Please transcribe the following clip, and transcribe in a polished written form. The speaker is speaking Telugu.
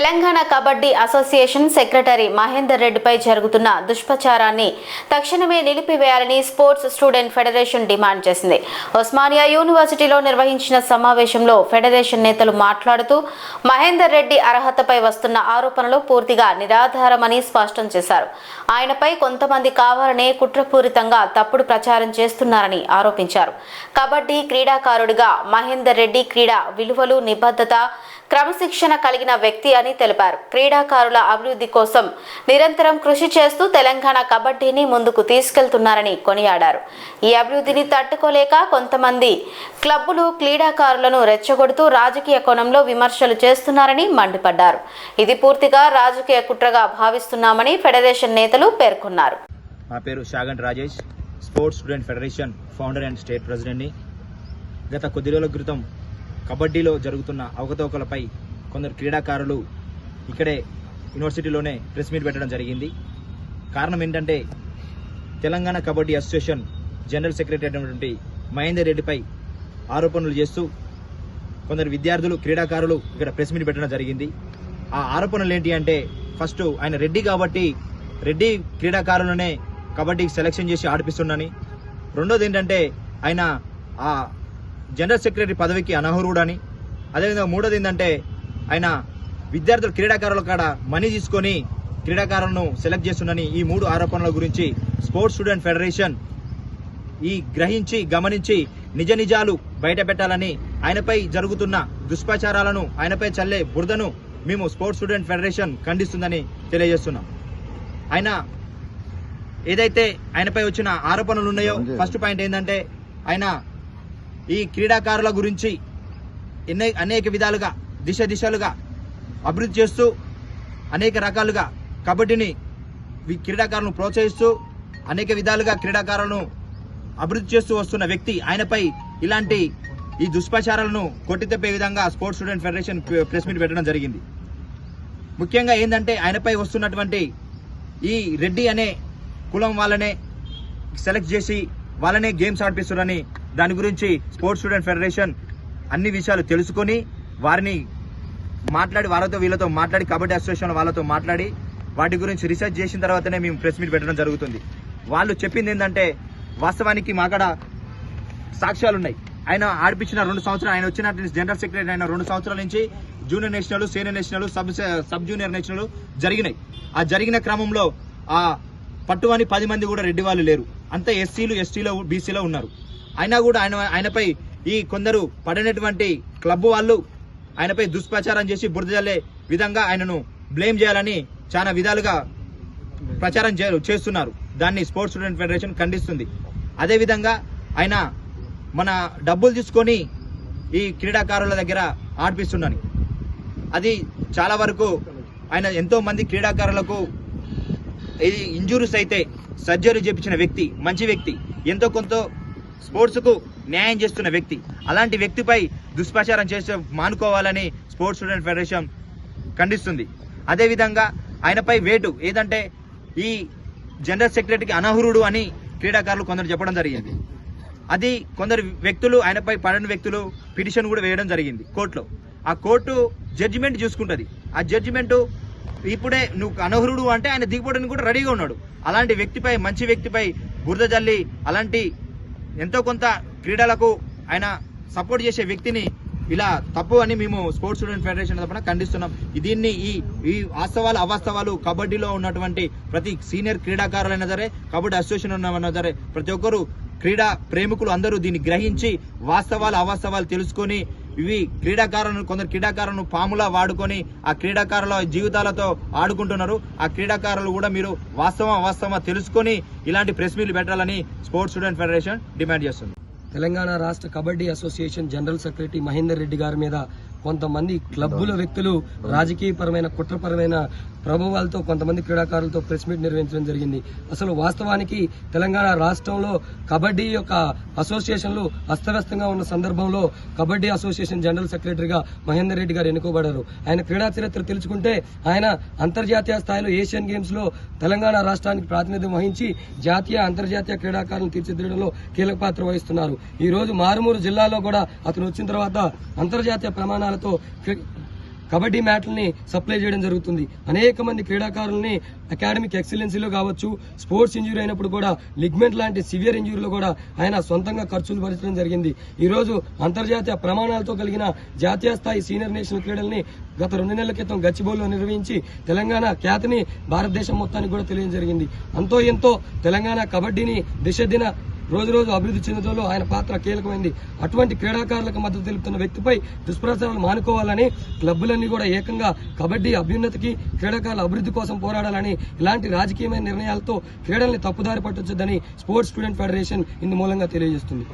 తెలంగాణ కబడ్డీ అసోసియేషన్ సెక్రటరీ మహేందర్ రెడ్డిపై జరుగుతున్న దుష్ప్రచారాన్ని తక్షణమే నిలిపివేయాలని స్పోర్ట్స్ స్టూడెంట్ ఫెడరేషన్ డిమాండ్ చేసింది. ఉస్మానియా యూనివర్సిటీలో నిర్వహించిన సమావేశంలో ఫెడరేషన్ నేతలు మాట్లాడుతూ మహేందర్ రెడ్డి అర్హతపై వస్తున్న ఆరోపణలు పూర్తిగా నిరాధారమని స్పష్టం చేశారు. ఆయనపై కొంతమంది కావాలనే కుట్రపూరితంగా తప్పుడు ప్రచారం చేస్తున్నారని ఆరోపించారు. కబడ్డీ క్రీడాకారుడిగా మహేందర్ రెడ్డి క్రీడా విలువలు, నిబద్ధత, క్రమశిక్షణ కలిగిన వ్యక్తి అని తెలిపారు. క్రీడాకారుల అభివృద్ధి కోసం నిరంతరం కృషి చేస్తూ తెలంగాణ కబడ్డీని ముందుకు తీసుకెళ్తున్నారని కొనియాడారు. ఈ అభివృద్ధిని తట్టుకోలేక కొంతమంది క్లబ్బులు క్రీడాకారులను రెచ్చగొడుతూ రాజకీయ కోణంలో విమర్శలు చేస్తున్నారని మండిపడ్డారు. ఇది పూర్తిగా రాజకీయ కుట్రగా భావిస్తున్నామని ఫెడరేషన్ నేతలు పేర్కొన్నారు. నా పేరు Shagant Rajesh, sports student federation founder and state ప్రెసిడెంట్ని. గత కొద్ది రోజుల క్రితం కబడ్డీలో జరుగుతున్న అవకతవకలపై కొందరు క్రీడాకారులు ఇక్కడే యూనివర్సిటీలోనే ప్రెస్ మీట్ పెట్టడం జరిగింది. కారణం ఏంటంటే Telangana kabaddi association general secretary అయినటువంటి మహేందర్ రెడ్డిపై ఆరోపణలు చేస్తూ కొందరు విద్యార్థులు క్రీడాకారులు ఇక్కడ ప్రెస్ మీట్ పెట్టడం జరిగింది. ఆ ఆరోపణలు ఏంటి అంటే, ఫస్ట్ ఆయన రెడ్డి కాబట్టి రెడ్డి క్రీడాకారులనే కబడ్డీకి సెలెక్షన్ చేసి ఆడిపిస్తున్నాని, రెండోది ఏంటంటే ఆయన ఆ జనరల్ సెక్రటరీ పదవికి అనర్హుడని, అదేవిధంగా మూడోది ఏంటంటే ఆయన విద్యార్థులు క్రీడాకారుల కాడ మనీ తీసుకొని క్రీడాకారులను సెలెక్ట్ చేస్తుందని. ఈ మూడు ఆరోపణల గురించి స్పోర్ట్స్ స్టూడెంట్ ఫెడరేషన్ గ్రహించి గమనించి నిజ నిజాలు బయట పెట్టాలని, ఆయనపై జరుగుతున్న దుష్ప్రచారాలను, ఆయనపై చల్లే బురదను మేము స్పోర్ట్స్ స్టూడెంట్ ఫెడరేషన్ ఖండిస్తుందని తెలియజేస్తున్నాం. ఆయన ఏదైతే ఆయనపై వచ్చిన ఆరోపణలు ఉన్నాయో, ఫస్ట్ పాయింట్ ఏంటంటే ఆయన ఈ క్రీడాకారుల గురించి అనేక విధాలుగా దిశలుగా అభివృద్ధి చేస్తూ అనేక రకాలుగా కబడ్డీని క్రీడాకారులను ప్రోత్సహిస్తూ అనేక విధాలుగా క్రీడాకారులను అభివృద్ధి చేస్తూ వస్తున్న వ్యక్తి. ఆయనపై ఇలాంటి ఈ దుష్ప్రచారాలను కొట్టితెప్పే విధంగా sports student federation press meet పెట్టడం జరిగింది. ముఖ్యంగా ఏంటంటే ఆయనపై వస్తున్నటువంటి ఈ రెడ్డి అనే కులం వాళ్ళనే సెలెక్ట్ చేసి వాళ్ళనే గేమ్స్ ఆడిపిస్తున్నారని, దాని గురించి స్పోర్ట్స్ స్టూడెంట్ ఫెడరేషన్ అన్ని విషయాలు తెలుసుకొని వారిని మాట్లాడి వీళ్ళతో మాట్లాడి కబడ్డీ అసోసియేషన్ వాళ్ళతో మాట్లాడి వాటి గురించి రీసెర్చ్ చేసిన తర్వాతనే మేము ప్రెస్ మీట్ పెట్టడం జరుగుతుంది. వాళ్ళు చెప్పింది ఏంటంటే, వాస్తవానికి మాకడ సాక్ష్యాలు ఉన్నాయి. ఆయన ఆడిపించిన 2 సంవత్సరాలు, ఆయన వచ్చిన జనరల్ సెక్రటరీ అయిన 2 సంవత్సరాల నుంచి junior national, senior national, sub junior national జరిగినాయి. ఆ జరిగిన క్రమంలో ఆ పట్టువని 10 మంది కూడా రెడ్డి వాళ్ళు లేరు, అంతా ఎస్సీలు, ఎస్టీలో, బీసీలో ఉన్నారు. అయినా కూడా ఆయనపై ఈ కొందరు పడినటువంటి క్లబ్ వాళ్ళు ఆయనపై దుష్ప్రచారం చేసి బురద జల్లే విధంగా ఆయనను బ్లేమ్ చేయాలని చాలా విధాలుగా ప్రచారం చేస్తున్నారు. దాన్ని స్పోర్ట్స్ స్టూడెంట్ ఫెడరేషన్ ఖండిస్తుంది. అదేవిధంగా ఆయన మన డబ్బులు తీసుకొని ఈ క్రీడాకారుల దగ్గర ఆడిపిస్తున్నాను. అది చాలా వరకు ఆయన ఎంతో మంది క్రీడాకారులకు ఇంజురీస్ అయితే సర్జరీ చేయించిన వ్యక్తి, మంచి వ్యక్తి, ఎంతో కొంత స్పోర్ట్స్కు న్యాయం చేస్తున్న వ్యక్తి. అలాంటి వ్యక్తిపై దుష్ప్రచారం చేసే మానుకోవాలని స్పోర్ట్స్ స్టూడెంట్ ఫెడరేషన్ ఖండిస్తుంది. అదేవిధంగా ఆయనపై వేటు ఏదంటే ఈ జనరల్ సెక్రటరీకి అనర్హుడు అని క్రీడాకారులు కొందరు చెప్పడం జరిగింది. అది కొందరు వ్యక్తులు, ఆయనపై పడిన వ్యక్తులు పిటిషన్ కూడా వేయడం జరిగింది కోర్టులో. ఆ కోర్టు జడ్జిమెంట్ చూసుకుంటుంది. ఆ జడ్జిమెంట్ ఇప్పుడే నువ్వు అనర్హుడు అంటే ఆయన దిగిపోవడానికి కూడా రెడీగా ఉన్నాడు. అలాంటి వ్యక్తిపై, మంచి వ్యక్తిపై బురద జల్లి అలాంటి ఎంతో కొంత క్రీడలకు ఆయన సపోర్ట్ చేసే వ్యక్తిని ఇలా తప్పు అని మేము స్పోర్ట్స్ స్టూడెంట్ ఫెడరేషన్ తరఫున ఖండిస్తున్నాం. దీన్ని ఈ వాస్తవాలు అవాస్తవాలు కబడ్డీలో ఉన్నటువంటి ప్రతి సీనియర్ క్రీడాకారులైనా సరే, కబడ్డీ అసోసియేషన్ ఉన్నవన్నా సరే, ప్రతి ఒక్కరు క్రీడా ప్రేమికులు అందరూ దీన్ని గ్రహించి వాస్తవాలు అవాస్తవాలు తెలుసుకొని కొందరు క్రీడాకారులను పాములా వాడుకొని ఆ క్రీడాకారుల జీవితాలతో ఆడుకుంటున్నారు. ఆ క్రీడాకారులు కూడా మీరు వాస్తవం తెలుసుకొని ఇలాంటి ప్రెస్ మీట్లు పెట్టాలని స్పోర్ట్స్ స్టూడెంట్ ఫెడరేషన్ డిమాండ్ చేస్తుంది. తెలంగాణ రాష్ట్ర kabaddi association general secretary Mahender Reddy గారి మీద కొంతమంది క్లబ్బుల వ్యక్తులు రాజకీయపరమైన కుట్రపరమైన ప్రభావాలతో కొంతమంది క్రీడాకారులతో ప్రెస్ మీట్ నిర్వహించడం జరిగింది. అసలు వాస్తవానికి తెలంగాణ రాష్ట్రంలో కబడ్డీ యొక్క అసోసియేషన్లు అస్తవ్యస్తంగా ఉన్న సందర్భంలో కబడ్డీ అసోసియేషన్ జనరల్ సెక్రటరీగా మహేందర్ రెడ్డి గారు ఎన్నుకోబడ్డారు. ఆయన క్రీడా చరిత్ర తెలుసుకుంటే ఆయన అంతర్జాతీయ స్థాయిలో ఏషియన్ గేమ్స్ లో తెలంగాణ రాష్ట్రానికి ప్రాతినిధ్యం వహించి జాతీయ అంతర్జాతీయ క్రీడాకారులను తీర్చిదిద్దడంలో కీలక పాత్ర వహిస్తున్నారు. ఈ రోజు మారుమూరు జిల్లాలో కూడా అతను వచ్చిన తర్వాత అంతర్జాతీయ ప్రమాణాలతో కబడ్డీ మ్యాట్లని సప్లై చేయడం జరుగుతుంది. అనేక మంది క్రీడాకారుల్ని అకాడమిక్ ఎక్సలెన్సీలో కావచ్చు, స్పోర్ట్స్ ఇంజురీ అయినప్పుడు కూడా లిగ్మెంట్ లాంటి సివియర్ ఇంజురీలో కూడా ఆయన సొంతంగా ఖర్చులు భరించడం జరిగింది. ఈ రోజు అంతర్జాతీయ ప్రమాణాలతో కలిగిన జాతీయ స్థాయి సీనియర్ నేషనల్ క్రీడల్ని గత 2 నెలల క్రితం గచ్చిబౌలిలో నిర్వహించి తెలంగాణ ఖ్యాతిని భారతదేశం మొత్తానికి కూడా తెలియడం జరిగింది. అంతో ఎంతో తెలంగాణ కబడ్డీని దిశ రోజు అభివృద్ధి చెందడంలో ఆయన పాత్ర కీలకమైంది. అటువంటి క్రీడాకారులకు మద్దతు తెలుపుతున్న వ్యక్తిపై దుష్ప్రచారాలు మానుకోవాలని, క్లబ్బులన్నీ కూడా ఏకంగా కబడ్డీ అభ్యున్నతికి, క్రీడాకారుల అభివృద్ధి కోసం పోరాడాలని, ఇలాంటి రాజకీయమైన నిర్ణయాలతో క్రీడల్ని తప్పుదారి పట్టొచ్చొద్దని స్పోర్ట్స్ స్టూడెంట్ ఫెడరేషన్ ఇందు మూలంగా తెలియజేస్తుంది.